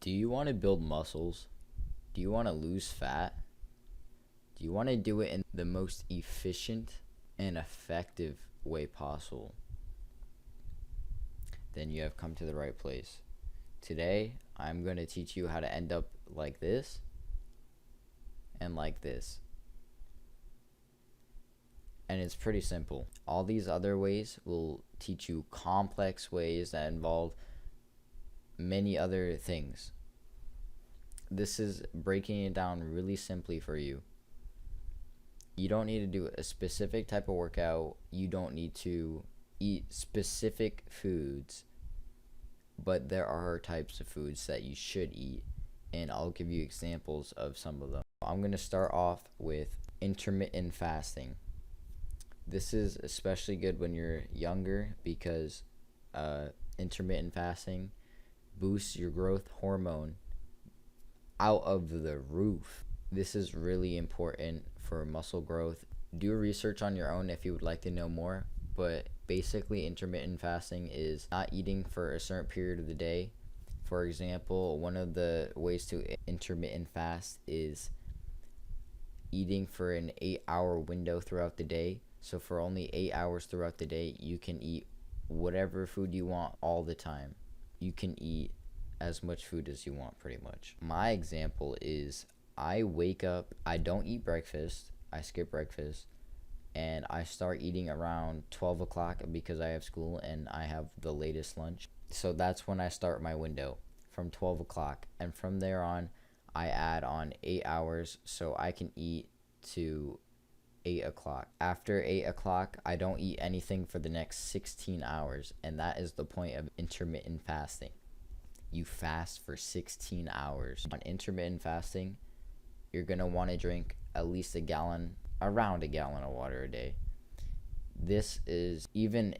Do you want to build muscles? Do you want to lose fat? Do you want to do it in the most efficient and effective way possible? Then you have come to the right place. Today, I'm going to teach you how to end up like this and like this. And it's pretty simple. All these other ways will teach you complex ways that involve many other things. This is breaking it down really simply for you. You don't need to do a specific type of workout. You don't need to eat specific foods, but there are types of foods that you should eat, and I'll give you examples of some of them. I'm going to start off with intermittent fasting. This is especially good when you're younger because intermittent fasting boosts your growth hormone out of the roof. This is really important for muscle growth. Do research on your own if you would like to know more, but basically intermittent fasting is not eating for a certain period of the day. For example, one of the ways to intermittent fast is eating for an 8-hour window throughout the day. So for only 8 hours throughout the day, you can eat whatever food you want all the time. You can eat as much food as you want pretty much. My example is I wake up, I don't eat breakfast, I skip breakfast, and I start eating around 12 o'clock because I have school and I have the latest lunch. So that's when I start my window, from 12 o'clock. And from there on, I add on 8 hours so I can eat to 8 o'clock. After 8 o'clock, I don't eat anything for the next 16 hours. And that is the point of intermittent fasting. You fast for 16 hours. On intermittent fasting, you're going to want to drink at least around a gallon of water a day. This is, even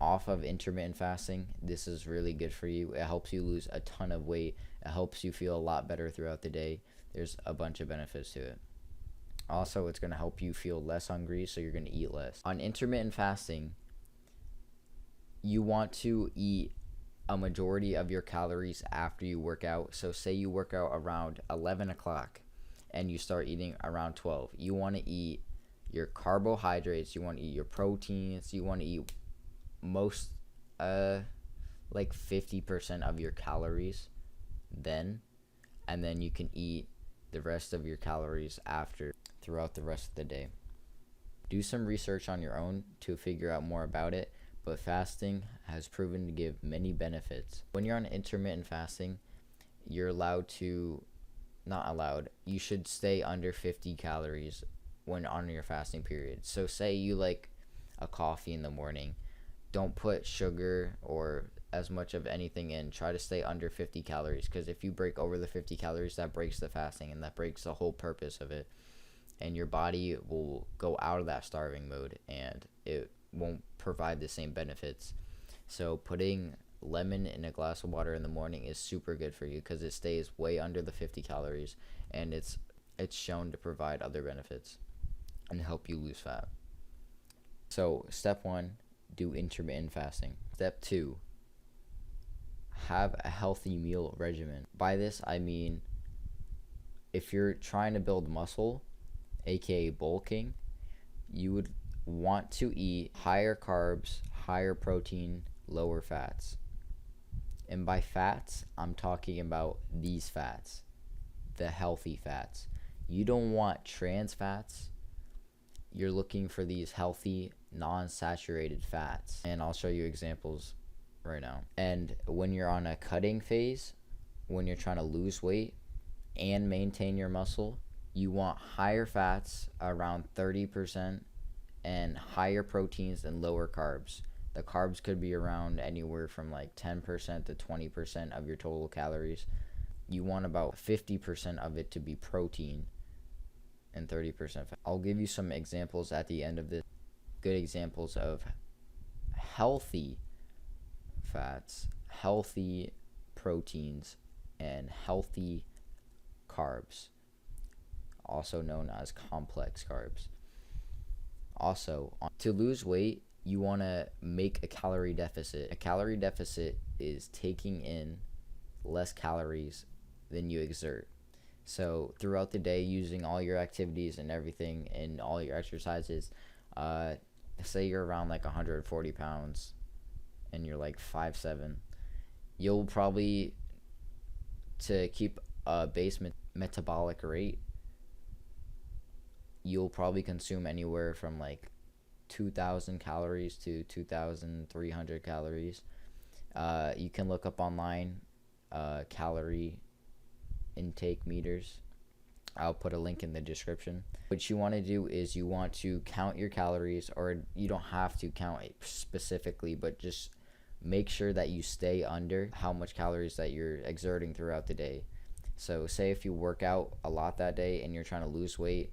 off of intermittent fasting, this is really good for you. It helps you lose a ton of weight. It helps you feel a lot better throughout the day. There's a bunch of benefits to it. Also, it's going to help you feel less hungry, so you're going to eat less. On intermittent fasting, you want to eat a majority of your calories after you work out. So say you work out around 11 o'clock and you start eating around 12. You want to eat your carbohydrates, you want to eat your proteins, you want to eat most like 50% of your calories then, and then you can eat the rest of your calories after throughout the rest of the day. Do some research on your own to figure out more about it, but fasting has proven to give many benefits. When you're on intermittent fasting, you're you should stay under 50 calories when on your fasting period. So say you like a coffee in the morning, don't put sugar or as much of anything in. Try to stay under 50 calories, because if you break over the 50 calories, that breaks the fasting and that breaks the whole purpose of it, and your body will go out of that starving mode and it won't provide the same benefits. So putting lemon in a glass of water in the morning is super good for you because it stays way under the 50 calories, and it's shown to provide other benefits and help you lose fat. So step 1, do intermittent fasting. Step 2, have a healthy meal regimen. By this I mean, if you're trying to build muscle, aka bulking, you would want to eat higher carbs, higher protein, lower fats. And by fats, I'm talking about these fats, the healthy fats. You don't want trans fats. You're looking for these healthy, non-saturated fats. And I'll show you examples right now. And when you're on a cutting phase, when you're trying to lose weight and maintain your muscle, you want higher fats, around 30%, and higher proteins and lower carbs. The carbs could be around anywhere from like 10% to 20% of your total calories. You want about 50% of it to be protein and 30% fat. I'll give you some examples at the end of this. Good examples of healthy fats, healthy proteins, and healthy carbs, also known as complex carbs. Also, to lose weight, you want to make a calorie deficit. A calorie deficit is taking in less calories than you exert. So throughout the day, using all your activities and everything and all your exercises, say you're around like 140 pounds and you're like 5'7", you'll probably, to keep a base metabolic rate, you'll probably consume anywhere from like 2,000 calories to 2,300 calories. You can look up online calorie intake meters. I'll put a link in the description. What you want to do is you want to count your calories, or you don't have to count it specifically, but just make sure that you stay under how much calories that you're exerting throughout the day. So say if you work out a lot that day and you're trying to lose weight,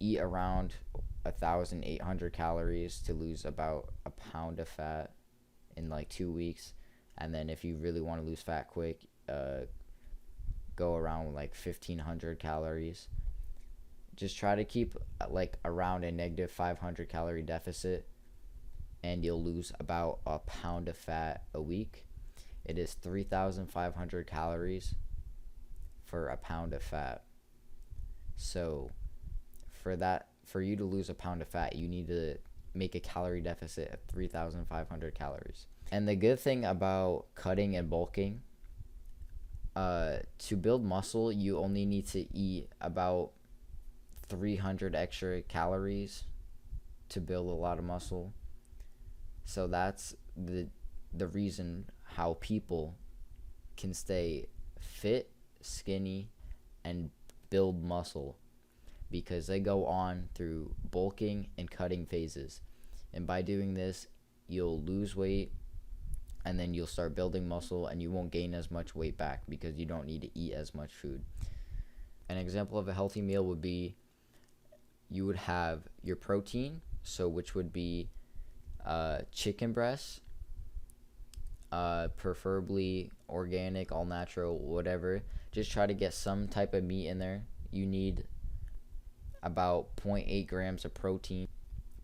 eat around 1,800 calories to lose about a pound of fat in like 2 weeks. And then if you really want to lose fat quick, go around like 1,500 calories. Just try to keep like around a negative 500 calorie deficit, and you'll lose about a pound of fat a week. It is 3,500 calories for a pound of fat. So for you to lose a pound of fat, you need to make a calorie deficit of 3,500 calories. And the good thing about cutting and bulking, to build muscle, you only need to eat about 300 extra calories to build a lot of muscle. So that's the reason how people can stay fit, skinny, and build muscle, because they go on through bulking and cutting phases. And by doing this, you'll lose weight, and then you'll start building muscle, and you won't gain as much weight back because you don't need to eat as much food. An example of a healthy meal would be, you would have your protein, so which would be chicken breast, preferably organic, all natural, whatever. Just try to get some type of meat in there. You need about 0.8 grams of protein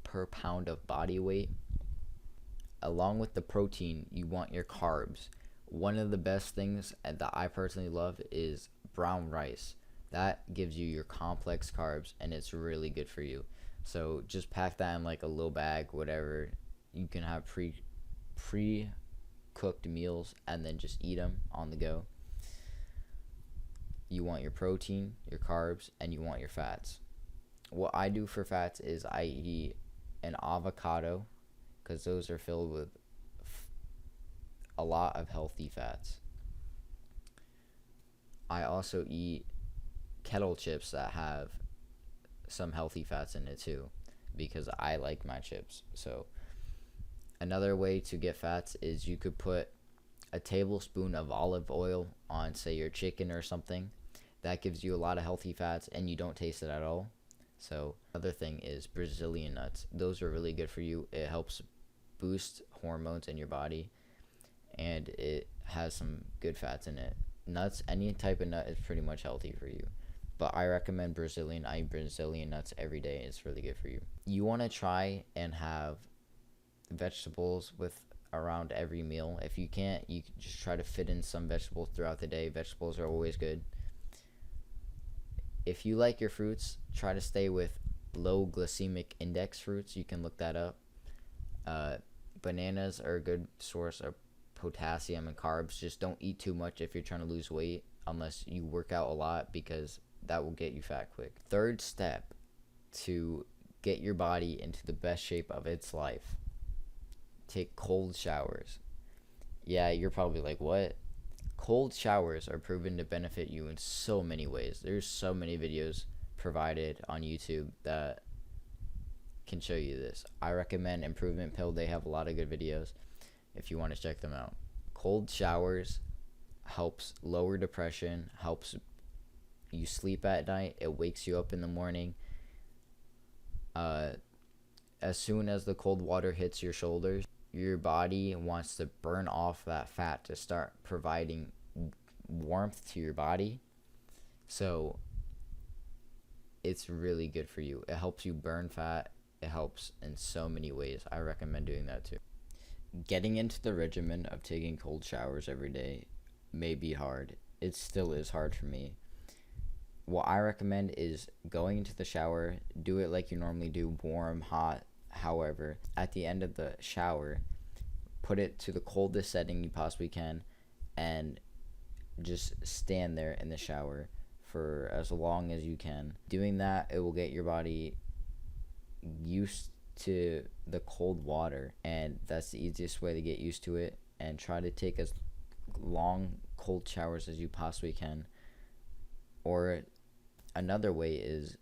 per pound of body weight. Along with the protein, you want your carbs. One of the best things that I personally love is brown rice. That gives you your complex carbs, and it's really good for you. So just pack that in like a little bag, whatever. You can have pre-cooked meals and then just eat them on the go. You want your protein, your carbs, and you want your fats. What I do for fats is I eat an avocado, because those are filled with a lot of healthy fats. I also eat kettle chips that have some healthy fats in it too, because I like my chips. So another way to get fats is you could put a tablespoon of olive oil on, say, your chicken or something. That gives you a lot of healthy fats, and you don't taste it at all. So another thing is Brazilian nuts. Those are really good for you. It helps boost hormones in your body, and it has some good fats in it. Nuts, any type of nut is pretty much healthy for you, but I recommend Brazilian. I eat Brazilian nuts every day. It's really good for you. You want to try and have vegetables with around every meal. If you can't, you can just try to fit in some vegetables throughout the day. Vegetables are always good. If you like your fruits, try to stay with low glycemic index fruits. You can look that up. Bananas are a good source of potassium and carbs. Just don't eat too much if you're trying to lose weight, unless you work out a lot, because that will get you fat quick. Third step to get your body into the best shape of its life: take cold showers. Yeah, you're probably like, what? Cold showers are proven to benefit you in so many ways. There's so many videos provided on YouTube that can show you this. I recommend Improvement Pill. They have a lot of good videos if you want to check them out. Cold showers helps lower depression, helps you sleep at night. It wakes you up in the morning. As soon as the cold water hits your shoulders, your body wants to burn off that fat to start providing warmth to your body. So it's really good for you. It helps you burn fat. It helps in so many ways. I recommend doing that too. Getting into the regimen of taking cold showers every day, may be hard. It still is hard for me. What I recommend is going into the shower, do it like you normally do, warm, hot. However, at the end of the shower, put it to the coldest setting you possibly can and just stand there in the shower for as long as you can. Doing that, it will get your body used to the cold water, and that's the easiest way to get used to it. And try to take as long cold showers as you possibly can. Or another way is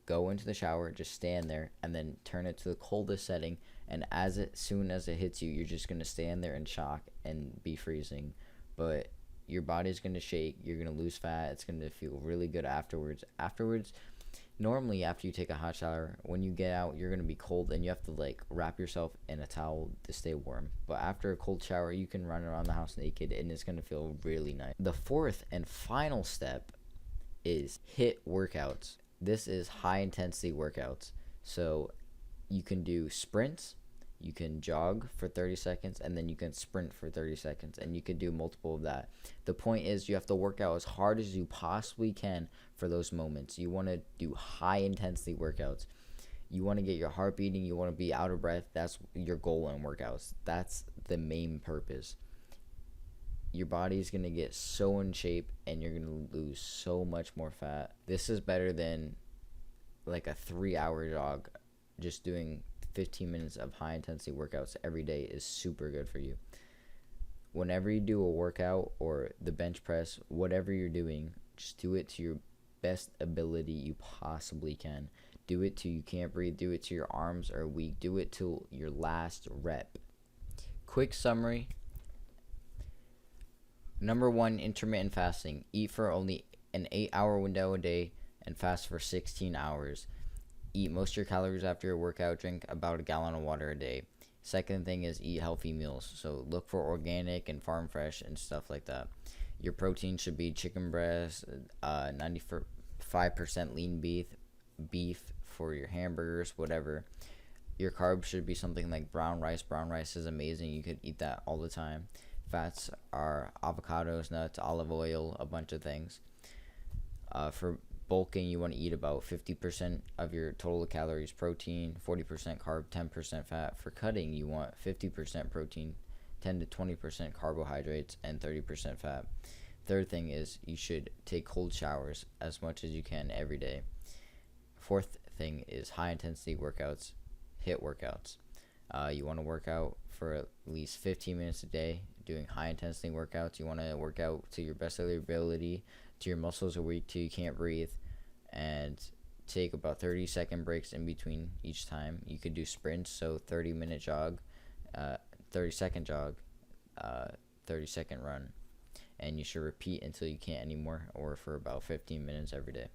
go into the shower, just stand there, and then turn it to the coldest setting. And soon as it hits you, you're just gonna stand there in shock and be freezing. But your body's gonna shake. You're gonna lose fat. It's gonna feel really good afterwards. Normally after you take a hot shower, when you get out, you're gonna be cold and you have to like wrap yourself in a towel to stay warm. But after a cold shower, you can run around the house naked and it's gonna feel really nice. The fourth and final step is HIIT workouts. This is high intensity workouts. So you can do sprints, you can jog for 30 seconds, and then you can sprint for 30 seconds, and you can do multiple of that. The point is you have to work out as hard as you possibly can for those moments. You want to do high intensity workouts. You want to get your heart beating, you want to be out of breath. That's your goal in workouts. That's the main purpose. Your body is going to get so in shape and you're going to lose so much more fat. This is better than like a 3-hour jog. Just doing 15 minutes of high intensity workouts every day is super good for you. Whenever you do a workout or the bench press, whatever you're doing, just do it to your best ability you possibly can. Do it till you can't breathe. Do it till your arms are weak. Do it till your last rep. Quick summary. Number 1, intermittent fasting. Eat for only an 8-hour window a day and fast for 16 hours. Eat most of your calories after your workout. Drink about a gallon of water a day. Second thing is eat healthy meals. So look for organic and farm fresh and stuff like that. Your protein should be chicken breast, 95% lean beef for your hamburgers, whatever. Your carbs should be something like brown rice. Brown rice is amazing. You could eat that all the time. Fats are avocados, nuts, olive oil, a bunch of things. For bulking, you want to eat about 50% of your total calories protein, 40% carb, 10% fat. For cutting, you want 50% protein, 10 to 20% carbohydrates, and 30% fat. Third thing is you should take cold showers as much as you can every day. Fourth thing is high intensity workouts, HIIT workouts. You want to work out for at least 15 minutes a day doing high intensity workouts. You want to work out to your best of your ability, till your muscles are weak, till you can't breathe, and take about 30-second breaks in between each time. You could do sprints, so 30-minute jog, 30-second jog, 30-second run, and you should repeat until you can't anymore, or for about 15 minutes every day.